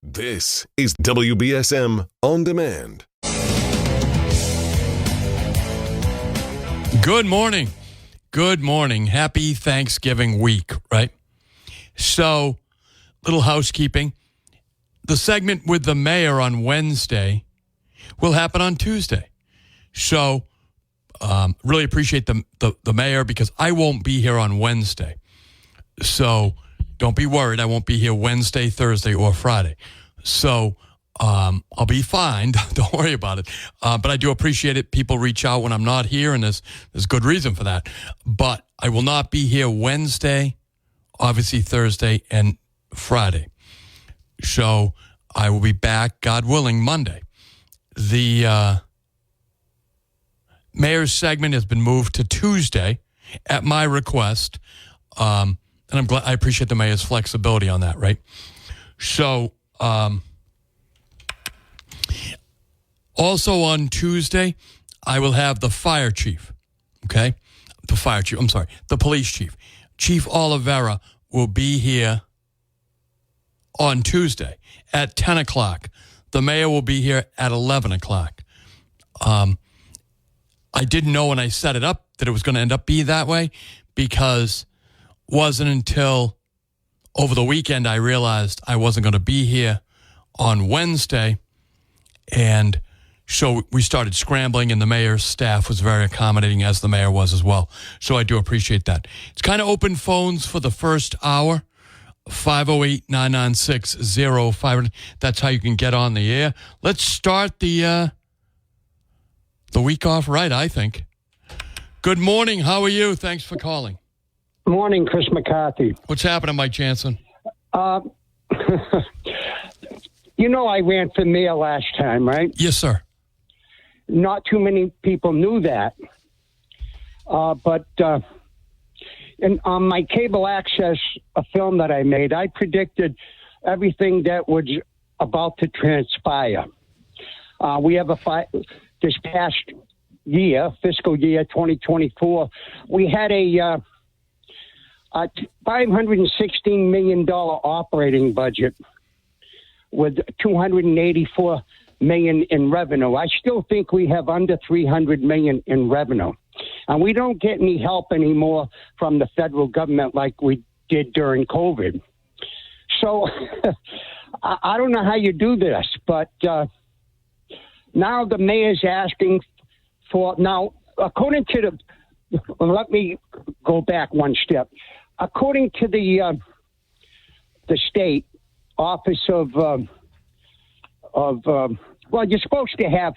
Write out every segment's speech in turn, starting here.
This is WBSM On Demand. Good morning. Good morning. Happy Thanksgiving week, right? So, little housekeeping. The segment with the mayor on Wednesday will happen on Tuesday. So, really appreciate the mayor because I won't be here on Wednesday. So, don't be worried. I won't be here Wednesday, Thursday, or Friday. So, I'll be fine. Don't worry about it. But I do appreciate it. People reach out when I'm not here, and there's good reason for that. But I will not be here Wednesday, obviously Thursday, and Friday. So I will be back, God willing, Monday. The mayor's segment has been moved to Tuesday at my request. And I'm glad. I appreciate the mayor's flexibility on that, right? So, also on Tuesday, I will have the fire chief, okay? The police chief. Chief Oliveira will be here on Tuesday at 10 o'clock. The mayor will be here at 11 o'clock. I didn't know when I set it up that it was going to end up being that way because it wasn't until over the weekend I realized I wasn't going to be here on Wednesday, and so we started scrambling, and the mayor's staff was very accommodating, as the mayor was as well. So I do appreciate that. It's kind of open phones for the first hour, 508-996-0500. That's how you can get on the air. Let's start the week off right, I think. Good morning. How are you? Thanks for calling. Morning, Chris McCarthy. What's happening, Mike Jansen? You know I ran for mayor last time, right? Yes, sir. Not too many people knew that. But on my cable access, a film that I made, I predicted everything that was about to transpire. We have this past year, fiscal year 2024, we had a $516 million operating budget with $284 million in revenue. I still think we have under $300 million in revenue. And we don't get any help anymore from the federal government like we did during COVID. So I don't know how you do this, but now the mayor's asking for, now, according to let me go back one step. According to the state office of well, you're supposed to have,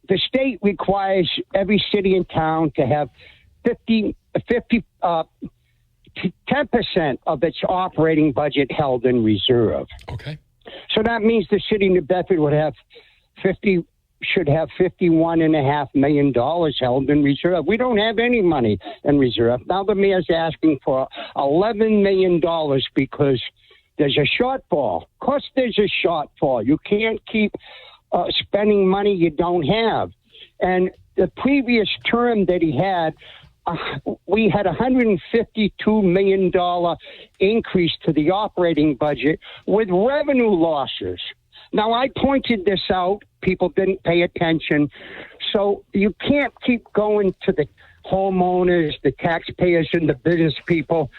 the state requires every city and town to have 10% of its operating budget held in reserve. Okay. So that means the city of New Bedford should have $51.5 million held in reserve. We don't have any money in reserve. Now the mayor's asking for $11 million because there's a shortfall. Of course there's a shortfall. You can't keep spending money you don't have. And the previous term that he had, we had $152 million increase to the operating budget with revenue losses. Now, I pointed this out. People didn't pay attention. So you can't keep going to the homeowners, the taxpayers, and the business people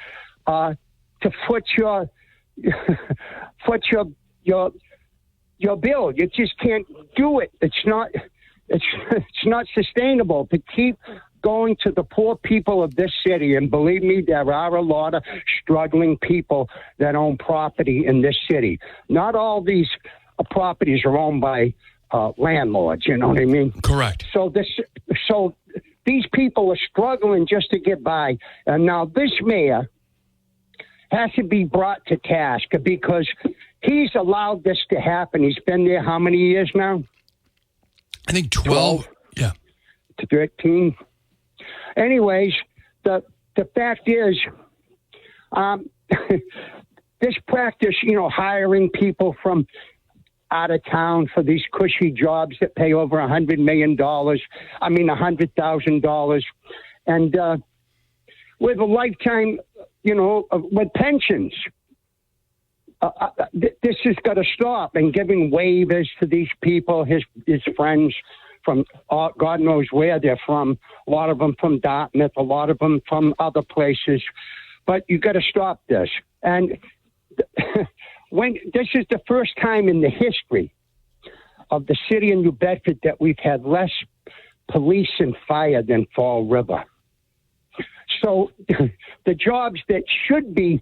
to foot your bill. You just can't do it. It's not sustainable to keep going to the poor people of this city. And believe me, there are a lot of struggling people that own property in this city. Not all these properties are owned by landlords, you know what I mean? Correct. So these people are struggling just to get by. And now this mayor has to be brought to task because he's allowed this to happen. He's been there how many years now? I think 12. Yeah. 13. Anyways, the fact is, this practice, hiring people from out of town for these cushy jobs that pay over $100 million. $100,000. And with a lifetime, with pensions. this has got to stop. And giving waivers to these people, his friends from God knows where they're from. A lot of them from Dartmouth, a lot of them from other places. But you got to stop this. And when this is the first time in the history of the city of New Bedford that we've had less police and fire than Fall River. So the jobs that should be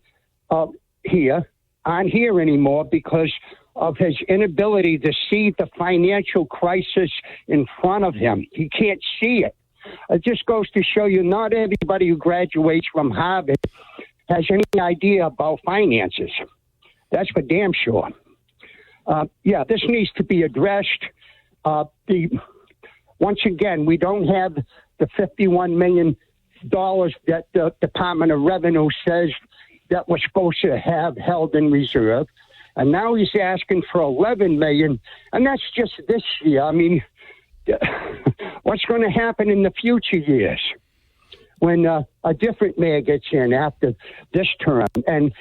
here aren't here anymore because of his inability to see the financial crisis in front of him. He can't see it. It just goes to show you not everybody who graduates from Harvard has any idea about finances. That's for damn sure. This needs to be addressed. Once again, we don't have the $51 million that the Department of Revenue says that we're supposed to have held in reserve. And now he's asking for $11 million, and that's just this year. I mean, what's going to happen in the future years when a different mayor gets in after this term? And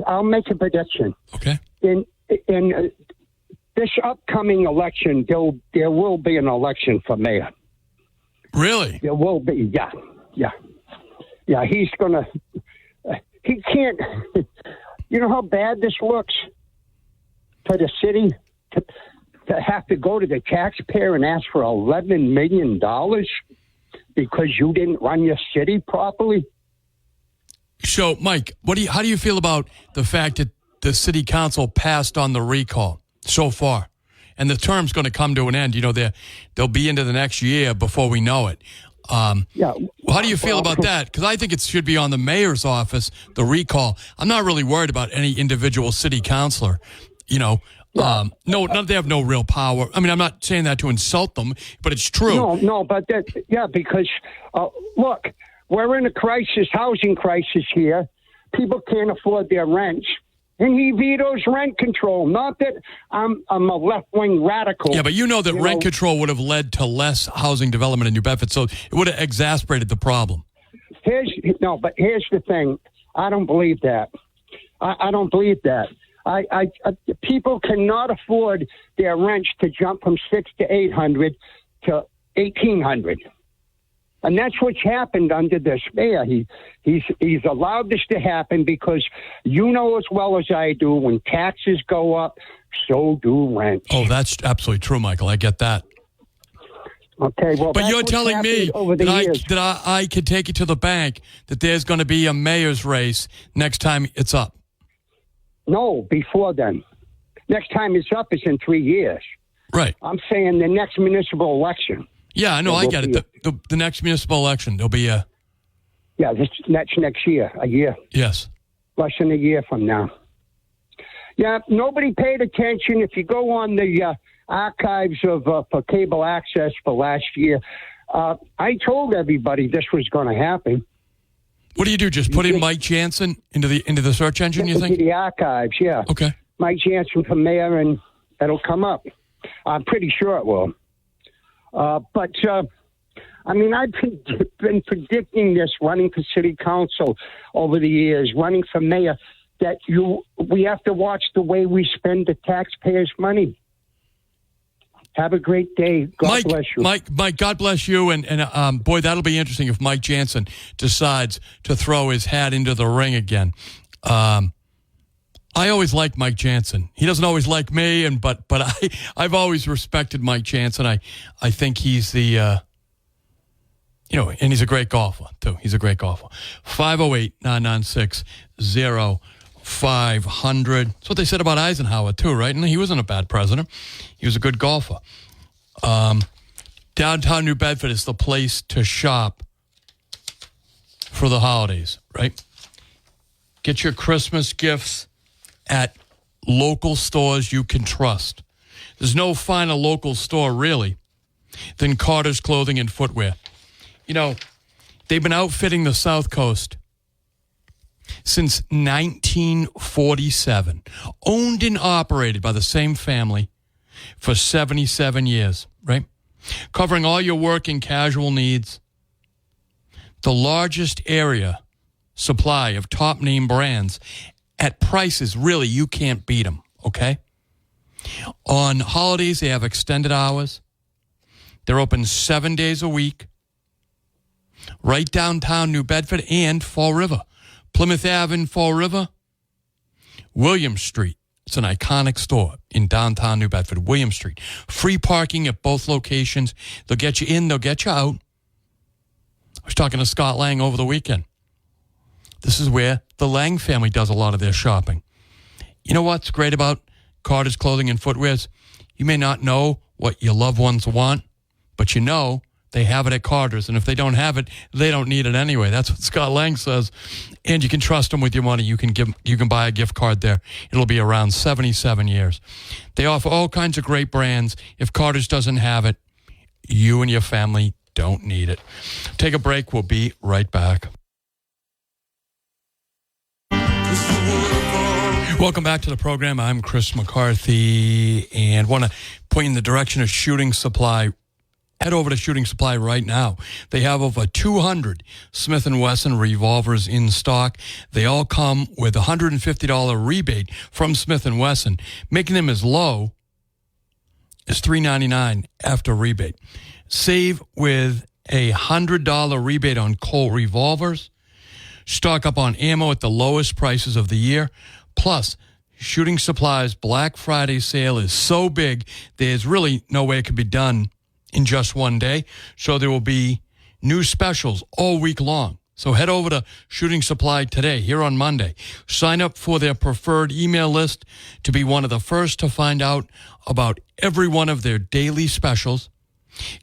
I'll make a prediction. Okay. In this upcoming election, there will be an election for mayor. Really? There will be, yeah. He's gonna. He can't. You know how bad this looks for the city to have to go to the taxpayer and ask for $11 million because you didn't run your city properly. So, Mike, how do you feel about the fact that the city council passed on the recall so far, and the term's going to come to an end? You know, they'll be into the next year before we know it. How do you feel about that? Because I think it should be on the mayor's office, the recall. I'm not really worried about any individual city councilor. You know, they have no real power. I mean, I'm not saying that to insult them, but it's true. No, but because look, we're in a housing crisis here. People can't afford their rents. And he vetoes rent control. Not that I'm a left-wing radical. Yeah, but you know that rent control would have led to less housing development in New Bedford, so it would have exasperated the problem. Here's the thing. I don't believe that. I don't believe that. People cannot afford their rents to jump from $600 to $800 to $1,800. And that's what's happened under this mayor. He's allowed this to happen because you know as well as I do, when taxes go up, so do rents. Oh, that's absolutely true, Michael. I get that. Okay, well, but you're telling me that I could take it to the bank that there's going to be a mayor's race next time it's up? No, before then. Next time it's up is in 3 years. Right. I'm saying the next municipal election. Yeah, I know. I get it. The next municipal election, there'll be a... Yeah, that's next year, a year. Yes. Less than a year from now. Yeah, nobody paid attention. If you go on the archives of for cable access for last year, I told everybody this was going to happen. What do you do? Just put in Mike Jansen into the search engine, you think? Into the archives, yeah. Okay. Mike Jansen for mayor, and it'll come up. I'm pretty sure it will. But I've been predicting this, running for city council over the years, running for mayor, that we have to watch the way we spend the taxpayers' money. Have a great day. God bless you. Mike, God bless you. And boy, that'll be interesting if Mike Jansen decides to throw his hat into the ring again. I always liked Mike Jansen. He doesn't always like me, but I've always respected Mike Jansen. I think he's the and he's a great golfer too. He's a great golfer. 508-996-0500. That's what they said about Eisenhower too, right? And he wasn't a bad president. He was a good golfer. Downtown New Bedford is the place to shop for the holidays, right? Get your Christmas gifts at local stores you can trust. There's no finer local store, really, than Carter's Clothing and Footwear. You know, they've been outfitting the South Coast since 1947, owned and operated by the same family for 77 years, right? Covering all your work and casual needs. The largest area supply of top name brands at prices, really, you can't beat them, okay? On holidays, they have extended hours. They're open 7 days a week. Right downtown New Bedford and Fall River. Plymouth Ave in Fall River. William Street. It's an iconic store in downtown New Bedford. William Street. Free parking at both locations. They'll get you in, they'll get you out. I was talking to Scott Lang over the weekend. This is where the Lang family does a lot of their shopping. You know what's great about Carter's Clothing and Footwears? You may not know what your loved ones want, but you know they have it at Carter's. And if they don't have it, they don't need it anyway. That's what Scott Lang says. And you can trust them with your money. You can buy a gift card there. It'll be around 77 years. They offer all kinds of great brands. If Carter's doesn't have it, you and your family don't need it. Take a break. We'll be right back. Welcome back to the program. I'm Chris McCarthy and want to point you in the direction of Shooting Supply. Head over to Shooting Supply right now. They have over 200 Smith & Wesson revolvers in stock. They all come with a $150 rebate from Smith & Wesson, making them as low as $399 after rebate. Save with a $100 rebate on Colt revolvers. Stock up on ammo at the lowest prices of the year. Plus, Shooting Supply's Black Friday sale is so big, there's really no way it could be done in just one day. So there will be new specials all week long. So head over to Shooting Supply today, here on Monday. Sign up for their preferred email list to be one of the first to find out about every one of their daily specials.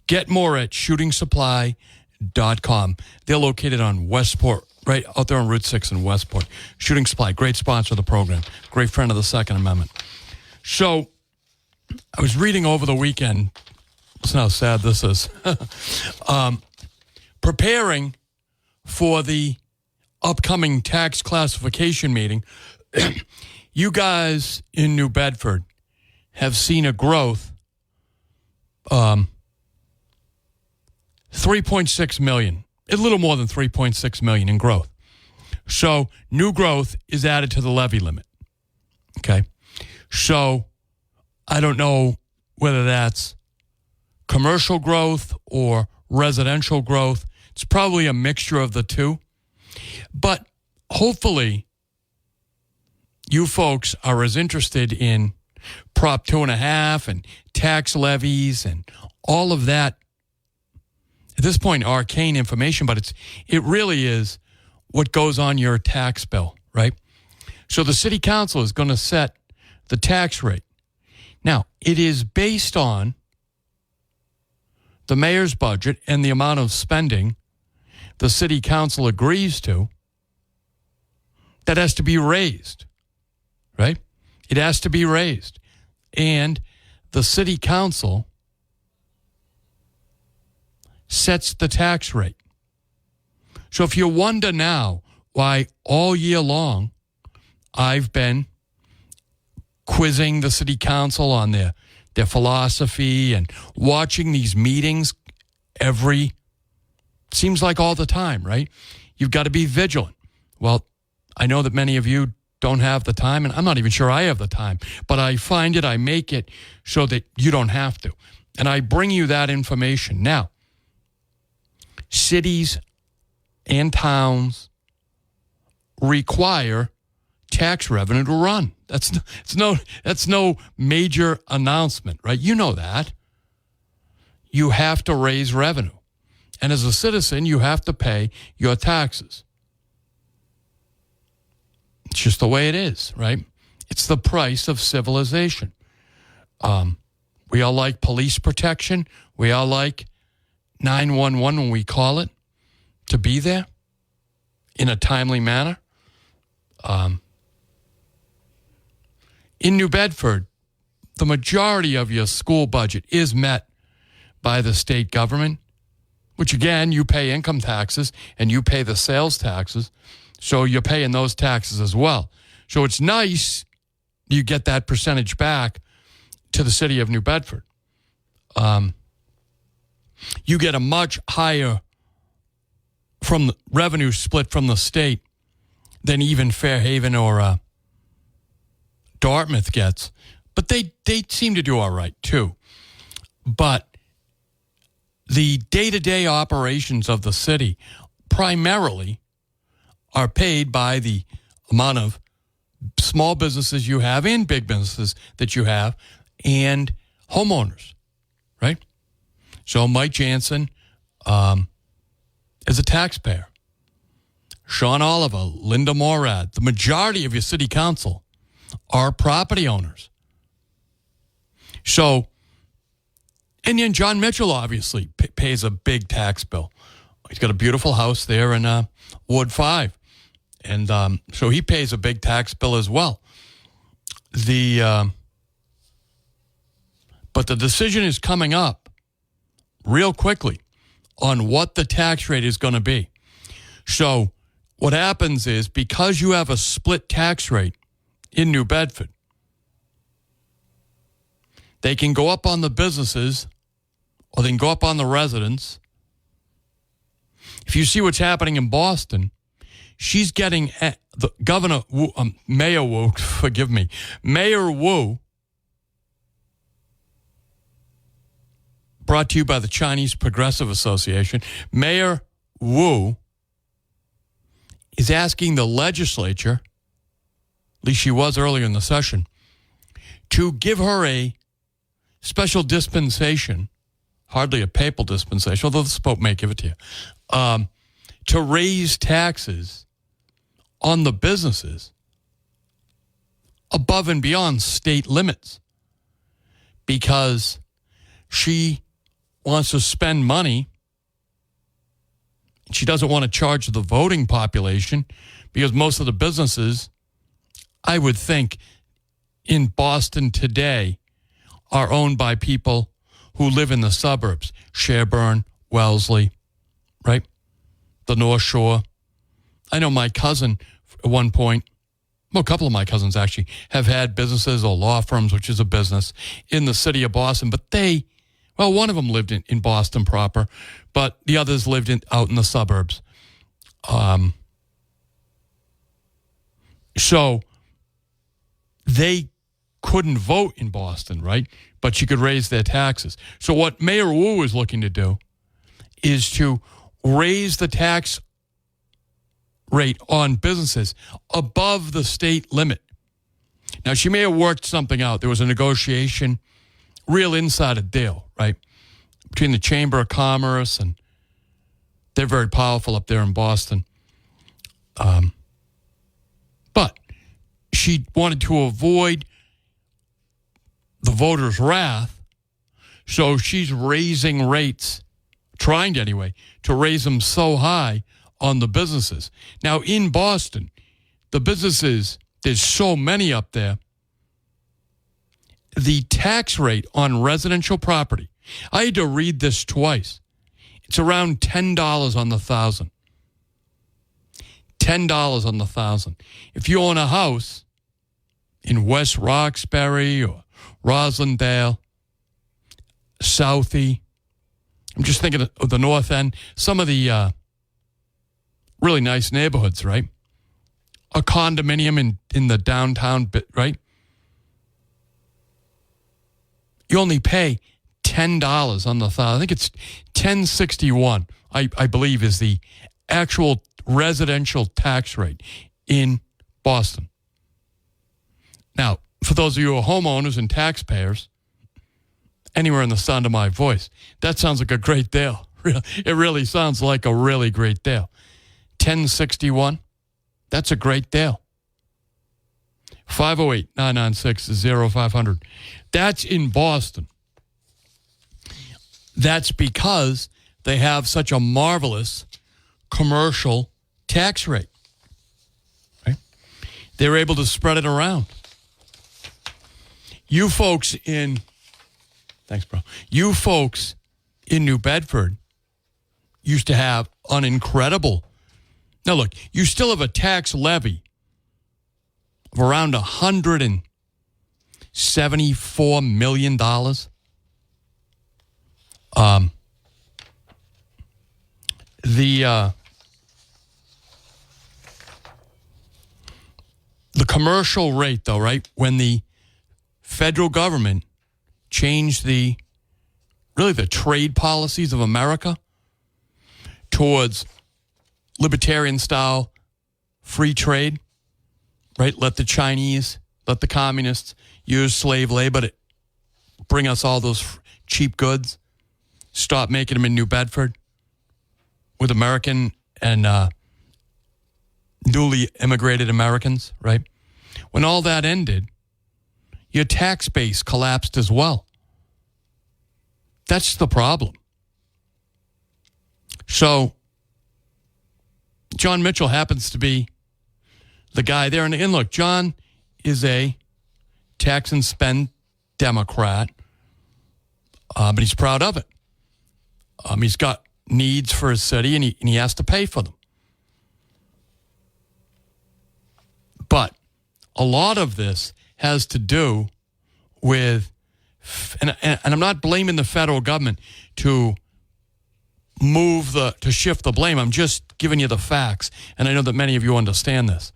Get more at shootingsupply.com. They're located on Westport, right out there on Route 6 in Westport. Shooting Supply, great sponsor of the program, great friend of the Second Amendment. So I was reading over the weekend. Listen how sad this is. Preparing for the upcoming tax classification meeting, you guys in New Bedford have seen a growth, 3.6 million, a little more than 3.6 million in growth. So new growth is added to the levy limit. Okay. So I don't know whether that's commercial growth or residential growth. It's probably a mixture of the two. But hopefully you folks are as interested in Prop 2.5 and tax levies and all of that, at this point, arcane information, but it really is what goes on your tax bill, right? So the city council is going to set the tax rate. Now, it is based on the mayor's budget and the amount of spending the city council agrees to. That has to be raised, right? It has to be raised. And the city council sets the tax rate. So if you wonder now why all year long I've been quizzing the city council on their philosophy and watching these meetings seems like all the time, right? You've got to be vigilant. Well, I know that many of you don't have the time, and I'm not even sure I have the time, but I find it, I make it so that you don't have to. And I bring you that information. Now, cities and towns require tax revenue to run. That's no major announcement, right? You know that. You have to raise revenue. And as a citizen, you have to pay your taxes. It's just the way it is, right? It's the price of civilization. We all like police protection. We all like 911 when we call it to be there in a timely manner. In New Bedford, the majority of your school budget is met by the state government, which again, you pay income taxes and you pay the sales taxes. So you're paying those taxes as well. So it's nice you get that percentage back to the city of New Bedford. You get a much higher from the revenue split from the state than even Fairhaven or Dartmouth gets, but they seem to do all right too. But the day-to-day operations of the city primarily are paid by the amount of small businesses you have and big businesses that you have and homeowners, right? So Mike Jansen is a taxpayer. Sean Oliver, Linda Morad, the majority of your city council are property owners. So, and then John Mitchell obviously pays a big tax bill. He's got a beautiful house there in Ward 5. And so he pays a big tax bill as well. But the decision is coming up real quickly on what the tax rate is going to be. So what happens is, because you have a split tax rate in New Bedford, they can go up on the businesses or they can go up on the residents. If you see what's happening in Boston, she's getting the Governor Wu, Mayor Wu, forgive me, Mayor Wu, brought to you by the Chinese Progressive Association. Mayor Wu is asking the legislature, at least she was earlier in the session, to give her a special dispensation, hardly a papal dispensation, although the Pope may give it to you, to raise taxes on the businesses above and beyond state limits, because she wants to spend money. She doesn't want to charge the voting population, because most of the businesses, I would think, in Boston today are owned by people who live in the suburbs. Sherburne, Wellesley, right? The North Shore. I know my cousin at one point, well, a couple of my cousins actually, have had businesses or law firms, which is a business, in the city of Boston. But one of them lived in Boston proper, but the others lived out in the suburbs. So they couldn't vote in Boston, right? But you could raise their taxes. So what Mayor Wu is looking to do is to raise the tax rate on businesses above the state limit. Now, she may have worked something out. There was a negotiation, real insider deal, right, between the Chamber of Commerce, and they're very powerful up there in Boston. But she wanted to avoid the voters' wrath, so she's raising rates, trying to anyway, to raise them so high on the businesses. Now, in Boston, the businesses, there's so many up there, the tax rate on residential property, I had to read this twice. It's around $10 on the thousand. $10 on the thousand. If you own a house in West Roxbury or Roslindale, Southie, I'm just thinking of the North End, some of the really nice neighborhoods, right? A condominium in the downtown bit, right? You only pay $10 on the thousand. I think it's $10.61, I believe, is the actual residential tax rate in Boston. Now, for those of you who are homeowners and taxpayers, anywhere in the sound of my voice, that sounds like a great deal. It really sounds like a really great deal. $10.61, that's a great deal. 508-996-0500. That's in Boston. That's because they have such a marvelous commercial tax rate. Right? They're able to spread it around. You folks in New Bedford used to have an incredible. Now look, you still have a tax levy of around $174 million. The commercial rate, though, right? When the federal government changed the trade policies of America towards libertarian-style free trade, right? Let the Chinese, let the communists use slave labor to bring us all those cheap goods. Stop making them in New Bedford with American and newly immigrated Americans, right? When all that ended, your tax base collapsed as well. That's the problem. So, John Mitchell happens to be the guy there. And look, John is a tax and spend Democrat, but he's proud of it. He's got needs for his city, and he has to pay for them. But a lot of this has to do with, and I'm not blaming the federal government to shift the blame. I'm just giving you the facts, and I know that many of you understand this.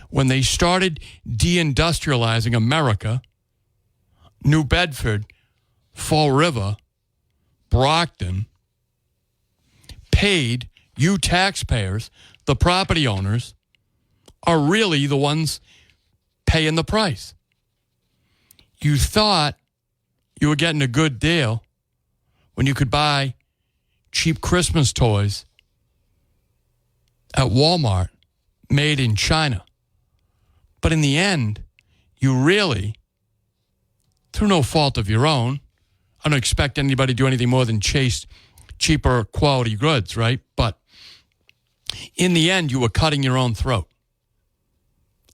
When they started deindustrializing America, New Bedford, Fall River, Brockton paid you taxpayers, the property owners, are really the ones paying the price. You thought you were getting a good deal when you could buy cheap Christmas toys at Walmart made in China. But in the end, you really, through no fault of your own, I don't expect anybody to do anything more than chase cheaper quality goods, right? But in the end, you were cutting your own throat.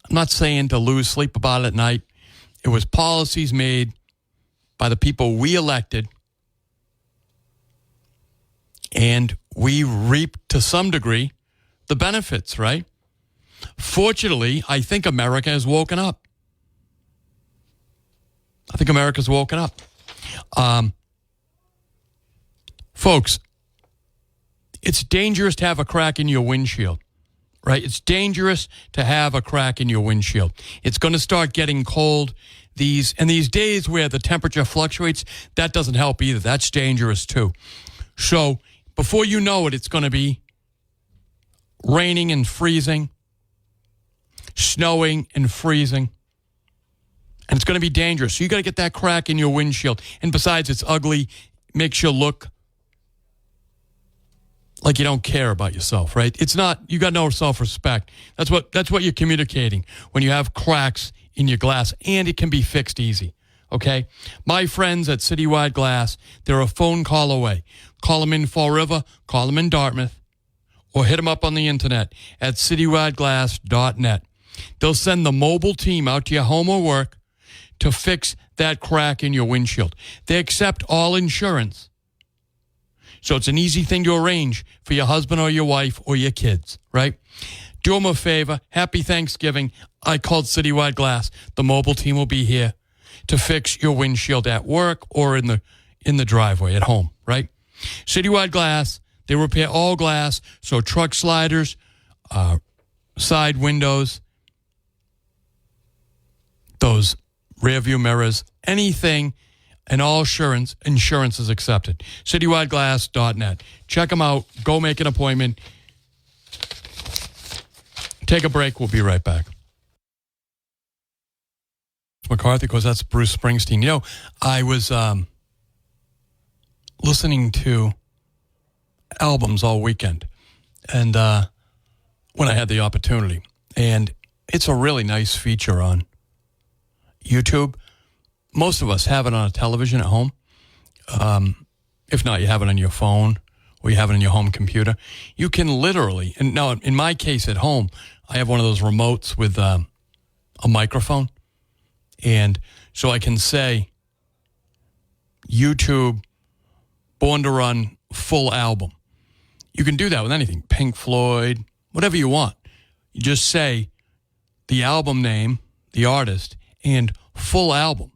I'm not saying to lose sleep about it at night. It was policies made by the people we elected, and we reaped to some degree the benefits, right? Fortunately, I think America has woken up. Folks, it's dangerous to have a crack in your windshield, right? It's dangerous to have a crack in your windshield. It's going to start getting cold. These days where the temperature fluctuates, that doesn't help either. That's dangerous too. So before you know it, it's going to be raining and freezing, snowing and freezing. And it's going to be dangerous. So you got to get that crack in your windshield. And besides, it's ugly, makes you look like you don't care about yourself, right? It's not, you got no self-respect. That's what you're communicating when you have cracks in your glass, and it can be fixed easy, okay? My friends at Citywide Glass, they're a phone call away. Call them in Fall River, call them in Dartmouth, or hit them up on the internet at citywideglass.net. They'll send the mobile team out to your home or work to fix that crack in your windshield. They accept all insurance. So it's an easy thing to arrange for your husband or your wife or your kids, right? Do them a favor. Happy Thanksgiving. I called Citywide Glass. The mobile team will be here to fix your windshield at work or in the driveway at home, right? Citywide Glass, they repair all glass, so truck sliders, side windows, those rear view mirrors, anything. And all insurance is accepted. Citywideglass.net. Check them out. Go make an appointment. Take a break. We'll be right back. McCarthy, because that's Bruce Springsteen. You know, I was listening to albums all weekend, and when I had the opportunity. And it's a really nice feature on YouTube. Most of us have it on a television at home. If not, you have it on your phone or you have it on your home computer. You can literally, and now in my case at home, I have one of those remotes with a microphone. And so I can say, YouTube, Born to Run, full album. You can do that with anything, Pink Floyd, whatever you want. You just say the album name, the artist, and full album.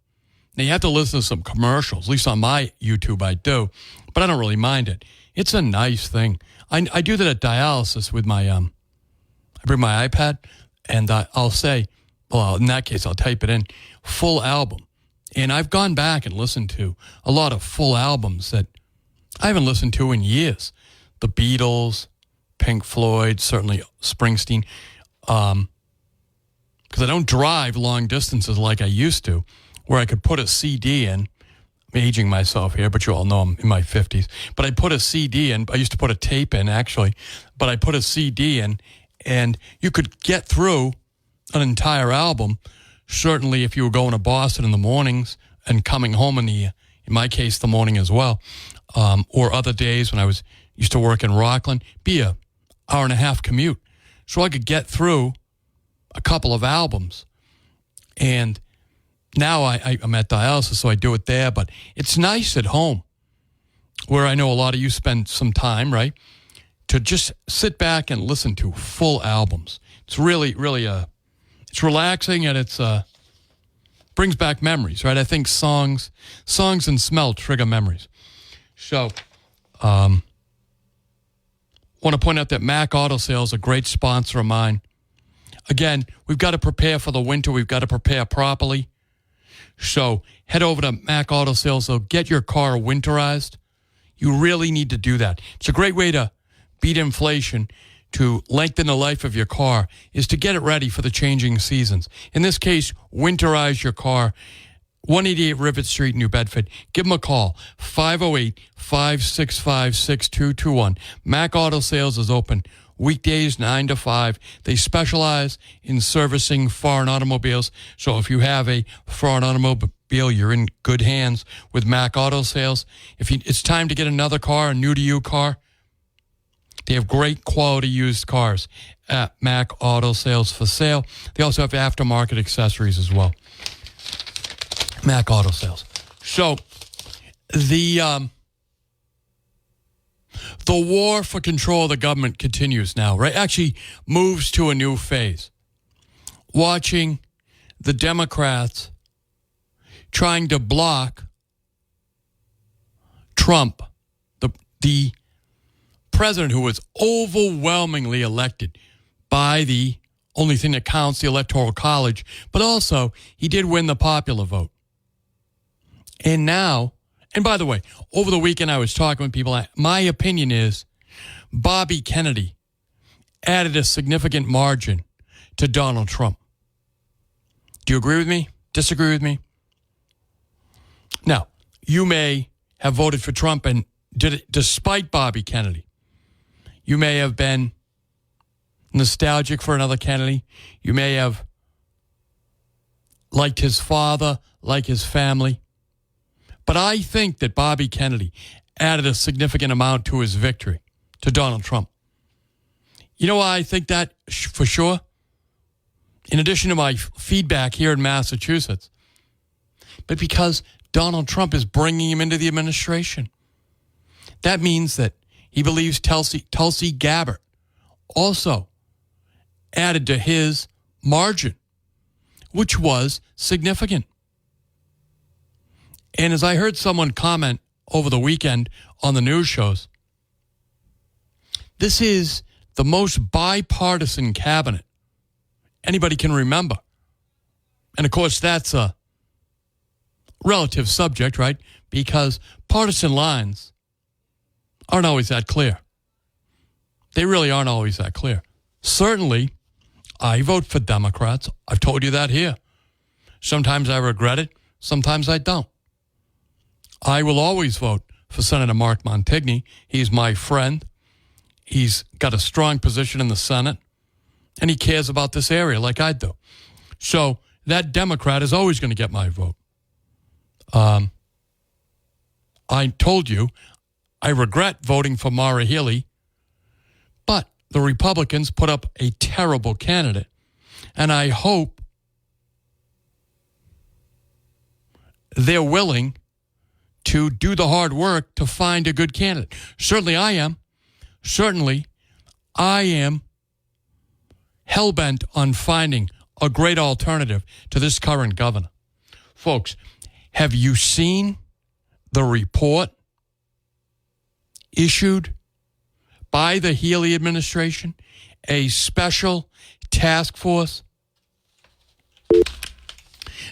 Now, you have to listen to some commercials. At least on my YouTube, I do. But I don't really mind it. It's a nice thing. I do that at dialysis with my, I bring my iPad, and I'll say, well, in that case, I'll type it in, full album. And I've gone back and listened to a lot of full albums that I haven't listened to in years. The Beatles, Pink Floyd, certainly Springsteen. Because I don't drive long distances like I used to, where I could put a CD in. I'm aging myself here, but you all know I'm in my 50s. But I put a CD in. I used to put a tape in, actually. But I put a CD in, and you could get through an entire album. Certainly if you were going to Boston in the mornings and coming home in my case, the morning as well, or other days when I used to work in Rockland, be a hour and a half commute. So I could get through a couple of albums. And now I'm at dialysis, so I do it there. But it's nice at home, where I know a lot of you spend some time, right, to just sit back and listen to full albums. It's really, really it's relaxing, and it's brings back memories, right? I think songs and smell trigger memories. So, want to point out that Mac Auto Sales is a great sponsor of mine. Again, we've got to prepare for the winter. We've got to prepare properly. So head over to Mac Auto Sales. They'll get your car winterized. You really need to do that. It's a great way to beat inflation, to lengthen the life of your car, is to get it ready for the changing seasons. In this case, winterize your car. 188 Rivet Street, New Bedford. Give them a call, 508-565-6221. Mac Auto Sales is open weekdays 9 to 5. They specialize in servicing foreign automobiles. So if you have a foreign automobile, you're in good hands with Mac Auto Sales. If it's time to get another car, a new-to-you car, they have great quality used cars at Mac Auto Sales for sale. They also have aftermarket accessories as well. Mac Auto Sales. So the war for control of the government continues now, right? Actually moves to a new phase. Watching the Democrats trying to block Trump, the president who was overwhelmingly elected by the only thing that counts, the Electoral College, but also he did win the popular vote. And now, and by the way, over the weekend I was talking with people. My opinion is Bobby Kennedy added a significant margin to Donald Trump. Do you agree with me? Disagree with me? Now, you may have voted for Trump and did it despite Bobby Kennedy. You may have been nostalgic for another Kennedy. You may have liked his father, like his family. But I think that Bobby Kennedy added a significant amount to his victory, to Donald Trump. You know why I think that for sure? In addition to my feedback here in Massachusetts, but because Donald Trump is bringing him into the administration. That means that he believes Tulsi Gabbard also added to his margin, which was significant. And as I heard someone comment over the weekend on the news shows, this is the most bipartisan cabinet anybody can remember. And of course, that's a relative subject, right? Because partisan lines aren't always that clear. They really aren't always that clear. Certainly, I vote for Democrats. I've told you that here. Sometimes I regret it. Sometimes I don't. I will always vote for Senator Mark Montigny. He's my friend. He's got a strong position in the Senate, and he cares about this area like I do. So that Democrat is always going to get my vote. I told you I regret voting for Maura Healey, but the Republicans put up a terrible candidate, and I hope they're willing to do the hard work to find a good candidate. Certainly I am. Certainly I am hell-bent on finding a great alternative to this current governor. Folks, have you seen the report issued by the Healey administration, a special task force?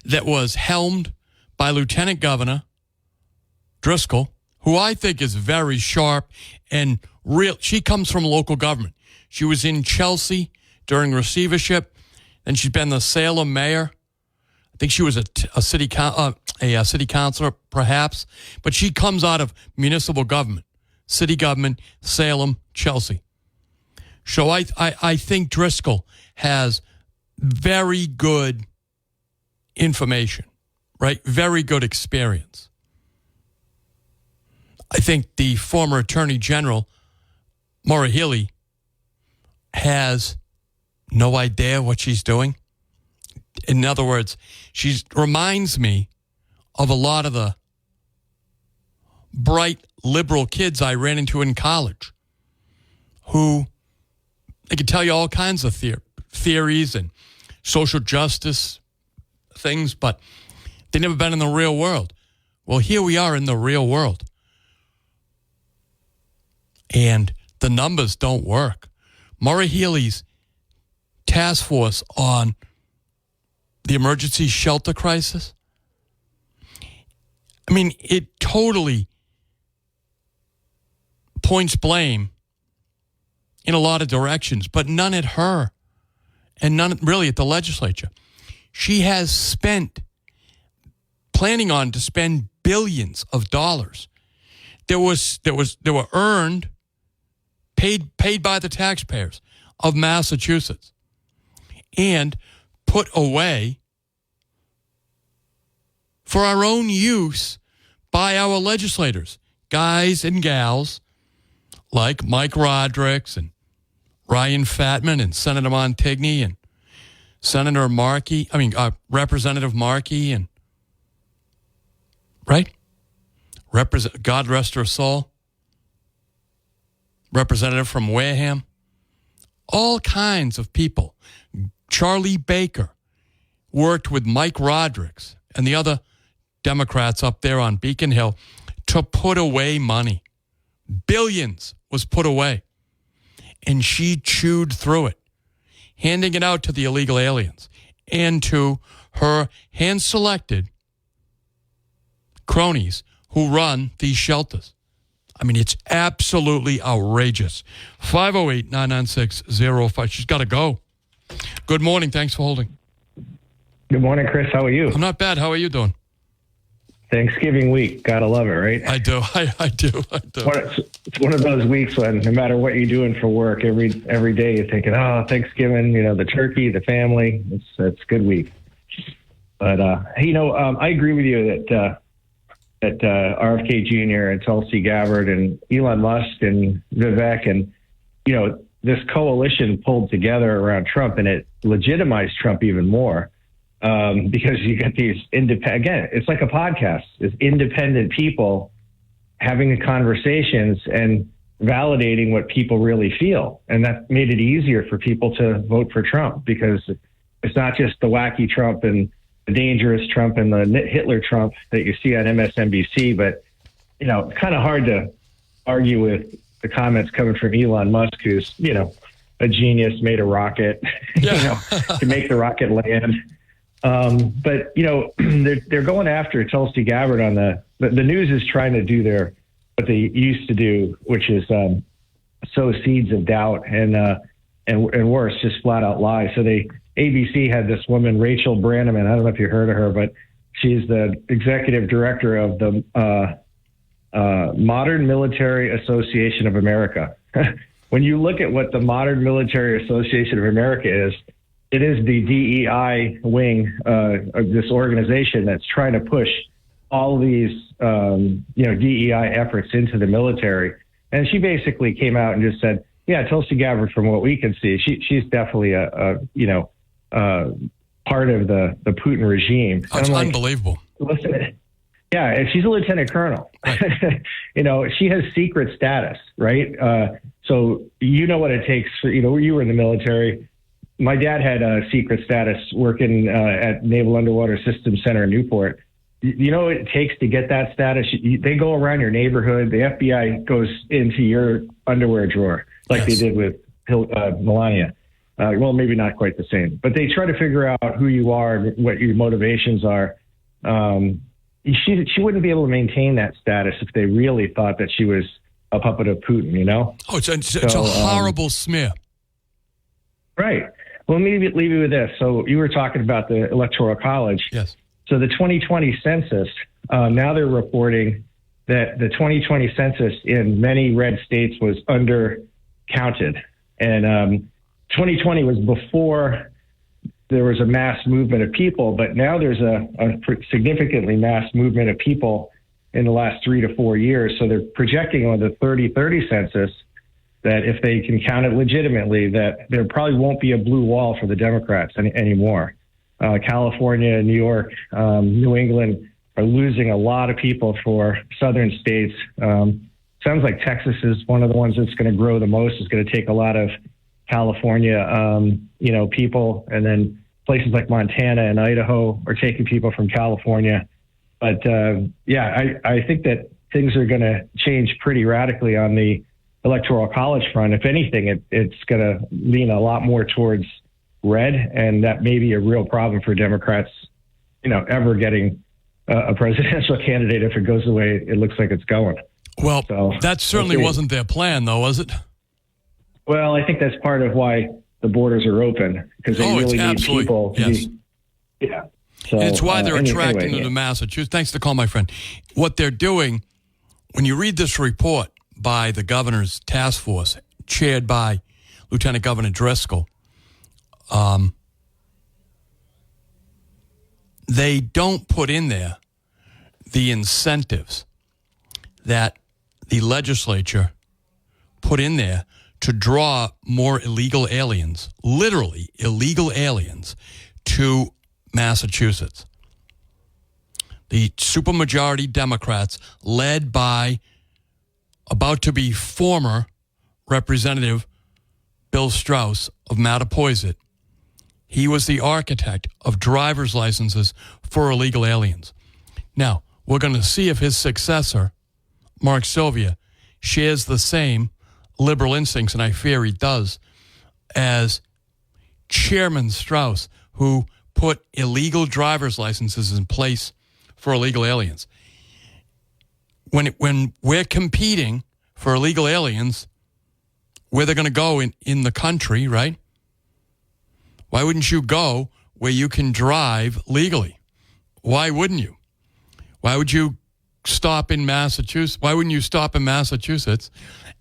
that was helmed by Lieutenant Governor Driscoll, who I think is very sharp and real. She comes from local government. She was in Chelsea during receivership, and she's been the Salem mayor. I think she was a city councilor, perhaps, but she comes out of municipal government, city government, Salem, Chelsea. So I think Driscoll has very good information, right? Very good experience. I think the former Attorney General, Maura Healey, has no idea what she's doing. In other words, she reminds me of a lot of the bright liberal kids I ran into in college who they could tell you all kinds of theories and social justice things, but they've never been in the real world. Well, here we are in the real world. And the numbers don't work. Maura Healey's task force on the emergency shelter crisis, I mean, it totally points blame in a lot of directions, but none at her and none really at the legislature. She has planning on to spend billions of dollars. There were earned, paid by the taxpayers of Massachusetts and put away for our own use by our legislators, guys and gals like Mike Rodrigues and Ryan Fatman and Senator Montigny and Senator Markey, Representative Markey and, right? God rest her soul. Representative from Wareham. All kinds of people. Charlie Baker worked with Mike Rodrigues and the other Democrats up there on Beacon Hill to put away money. Billions was put away. And she chewed through it, handing it out to the illegal aliens and to her hand-selected cronies who run these shelters. I mean, it's absolutely outrageous. 508-996-05. She's got to go. Good morning. Thanks for holding. Good morning, Chris. How are you? I'm not bad. How are you doing? Thanksgiving week. Gotta love it, right? I do. I do. It's one of those weeks when no matter what you're doing for work, every day you're thinking, oh, Thanksgiving, the turkey, the family. It's a good week. But, I agree with you that RFK Jr. and Tulsi Gabbard and Elon Musk and Vivek and, this coalition pulled together around Trump, and it legitimized Trump even more because you get these again, it's like a podcast. It's independent people having conversations and validating what people really feel. And that made it easier for people to vote for Trump because it's not just the wacky Trump and the dangerous Trump and the Hitler Trump that you see on MSNBC, but it's kind of hard to argue with the comments coming from Elon Musk, who's a genius, made a rocket, to make the rocket land. But they're going after Tulsi Gabbard on the news is trying to do what they used to do, which is sow seeds of doubt and worse, just flat out lie. So ABC had this woman, Rachel Brannaman. I don't know if you heard of her, but she's the executive director of the Modern Military Association of America. When you look at what the Modern Military Association of America is, it is the DEI wing of this organization that's trying to push all these, DEI efforts into the military. And she basically came out and just said, yeah, Tulsi Gabbard, from what we can see, she's definitely a part of the Putin regime. That's unbelievable. Listen, yeah, and she's a lieutenant colonel. Right. She has secret status, right? So what it takes. You were in the military. My dad had a secret status working at Naval Underwater Systems Center in Newport. You know what it takes to get that status? They go around your neighborhood. The FBI goes into your underwear drawer like they did with Melania. Well, maybe not quite the same, but they try to figure out who you are and what your motivations are. She wouldn't be able to maintain that status if they really thought that she was a puppet of Putin, you know? Oh, it's a horrible smear. Right. Well, let me leave you with this. So you were talking about the Electoral College. Yes. So the 2020 census, now they're reporting that the 2020 census in many red states was undercounted. And 2020 was before there was a mass movement of people, but now there's a significantly mass movement of people in the last 3 to 4 years. So they're projecting on the 2030 census that if they can count it legitimately, that there probably won't be a blue wall for the Democrats anymore. California, New York, New England are losing a lot of people for southern states. Sounds like Texas is one of the ones that's going to grow the most. It's going to take a lot of California, people, and then places like Montana and Idaho are taking people from California. But I think that things are going to change pretty radically on the Electoral College front. If anything, it's going to lean a lot more towards red, and that may be a real problem for Democrats, ever getting a presidential candidate if it goes the way it looks like it's going. Well, that certainly wasn't their plan, though, was it? Well, I think that's part of why the borders are open, because they really need people. Yes. Yeah. So, and it's why they're attracting them to Massachusetts. Thanks for the call, my friend. What they're doing, when you read this report by the governor's task force, chaired by Lieutenant Governor Driscoll, they don't put in there the incentives that the legislature put in there to draw more illegal aliens, literally illegal aliens, to Massachusetts. The supermajority Democrats, led by about to be former Representative Bill Strauss of Mattapoisett, he was the architect of driver's licenses for illegal aliens. Now, we're going to see if his successor, Mark Sylvia, shares the same liberal instincts, and I fear he does, as Chairman Strauss, who put illegal driver's licenses in place for illegal aliens. When we're competing for illegal aliens, where they're going to go in the country, right? Why wouldn't you go where you can drive legally? Why wouldn't you? Why would you stop in Massachusetts? Why wouldn't you stop in Massachusetts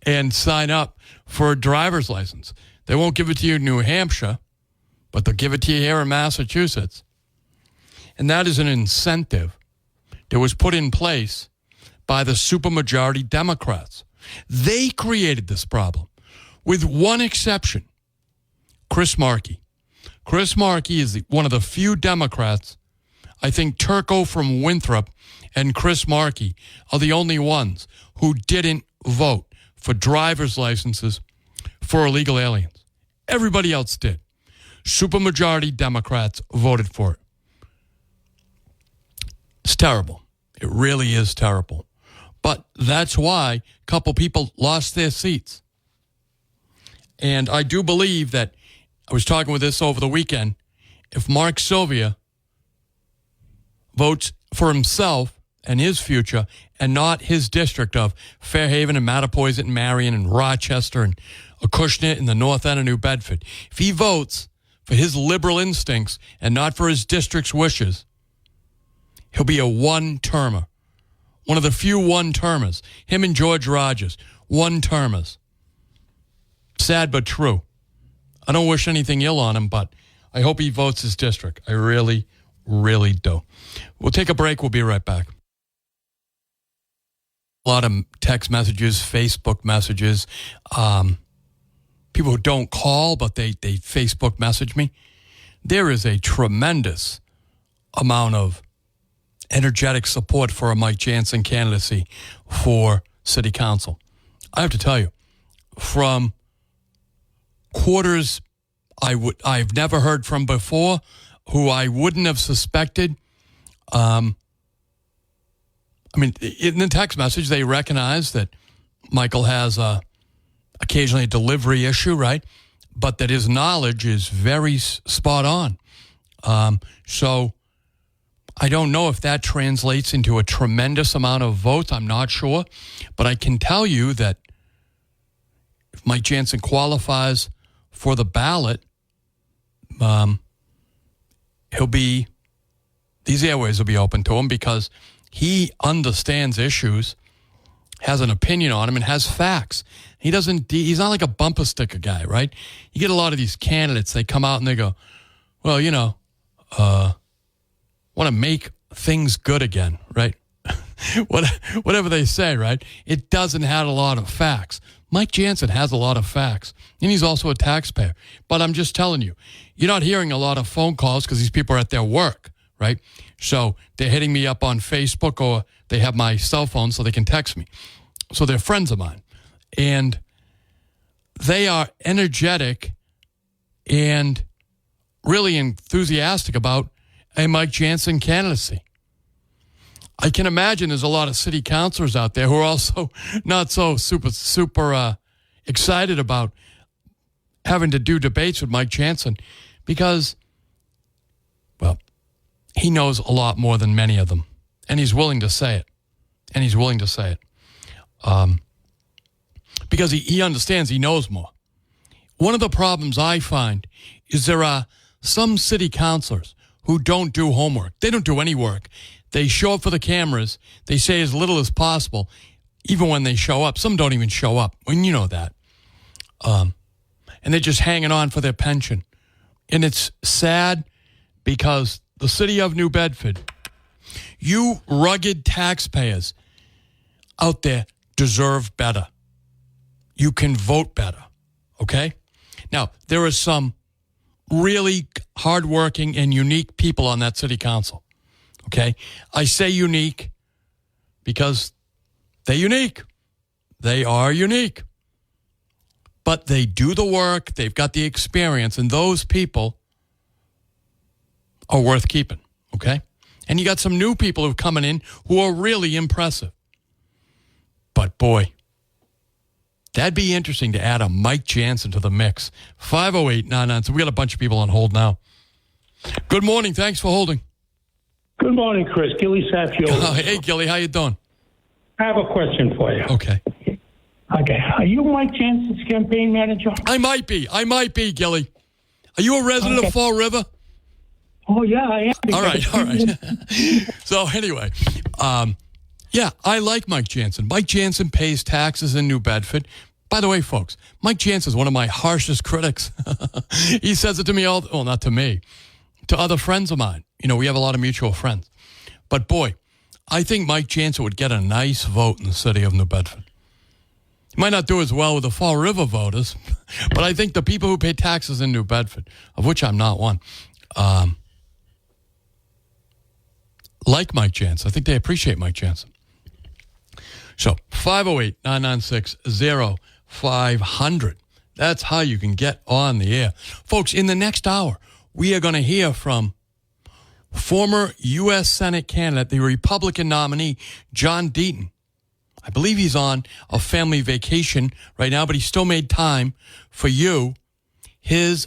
and sign up for a driver's license? They won't give it to you in New Hampshire, but they'll give it to you here in Massachusetts. And that is an incentive that was put in place by the supermajority Democrats. They created this problem, with one exception, Chris Markey. Chris Markey is one of the few Democrats, I think Turco from Winthrop and Chris Markey are the only ones who didn't vote for driver's licenses for illegal aliens. Everybody else did. Supermajority Democrats voted for it. It's terrible. It really is terrible. But that's why a couple people lost their seats. And I do believe that, I was talking with this over the weekend, if Mark Sylvia votes for himself and his future and not his district of Fairhaven and Mattapoisett and Marion and Rochester and Acushnet in the north end of New Bedford, if he votes for his liberal instincts and not for his district's wishes, he'll be a one-termer. One of the few one-termers. Him and George Rogers, one-termers. Sad but true. I don't wish anything ill on him, but I hope he votes his district. I really, really do. We'll take a break. We'll be right back. A lot of text messages, Facebook messages, people who don't call, but they Facebook message me. There is a tremendous amount of energetic support for a Mike Jansen candidacy for city council. I have to tell you, from quarters I've never heard from before, who I wouldn't have suspected. In the text message, they recognize that Michael has occasionally a delivery issue, right? but that his knowledge is very spot on. So I don't know if that translates into a tremendous amount of votes. I'm not sure. But I can tell you that if Mike Jansen qualifies for the ballot, these airways will be open to him because he understands issues, has an opinion on them, and has facts. He's not like a bumper sticker guy, right? You get a lot of these candidates, they come out and they go, well, want to make things good again, right? Whatever they say, right? It doesn't have a lot of facts. Mike Jansen has a lot of facts, and he's also a taxpayer. But I'm just telling you, you're not hearing a lot of phone calls because these people are at their work, right? So they're hitting me up on Facebook, or they have my cell phone so they can text me. So they're friends of mine. And they are energetic and really enthusiastic about a Mike Jansen candidacy. I can imagine there's a lot of city councilors out there who are also not so super excited about having to do debates with Mike Jansen because, well, he knows a lot more than many of them, and he's willing to say it. Because he understands, he knows more. One of the problems I find is there are some city councilors who don't do homework. They don't do any work. They show up for the cameras. They say as little as possible, even when they show up. Some don't even show up, and you know that. And they're just hanging on for their pension. And it's sad because the city of New Bedford, you rugged taxpayers out there deserve better. You can vote better, okay? Now, there are some really hardworking and unique people on that city council. Okay, I say unique because they're unique. They are unique. But they do the work, they've got the experience, and those people are worth keeping, okay? And you got some new people who are coming in who are really impressive. But boy, that'd be interesting to add a Mike Jansen to the mix. 508-99. So we got a bunch of people on hold now. Good morning. Thanks for holding. Good morning, Chris. Gilly Sapio. Hey, Gilly. How you doing? I have a question for you. Okay. Okay. Are you Mike Jansen's campaign manager? I might be, Gilly. Are you a resident of Fall River? Oh, yeah, I am. All right. So anyway, yeah, I like Mike Jansen. Mike Jansen pays taxes in New Bedford. By the way, folks, Mike Jansen is one of my harshest critics. He says it to me not to me, to other friends of mine. We have a lot of mutual friends. But boy, I think Mike Jansen would get a nice vote in the city of New Bedford. He might not do as well with the Fall River voters, but I think the people who pay taxes in New Bedford, of which I'm not one, like Mike Jansen. I think they appreciate Mike Jansen. So 508-996-0500. That's how you can get on the air. Folks, in the next hour, we are going to hear from former U.S. Senate candidate, the Republican nominee, John Deaton. I believe he's on a family vacation right now, but he still made time for you, his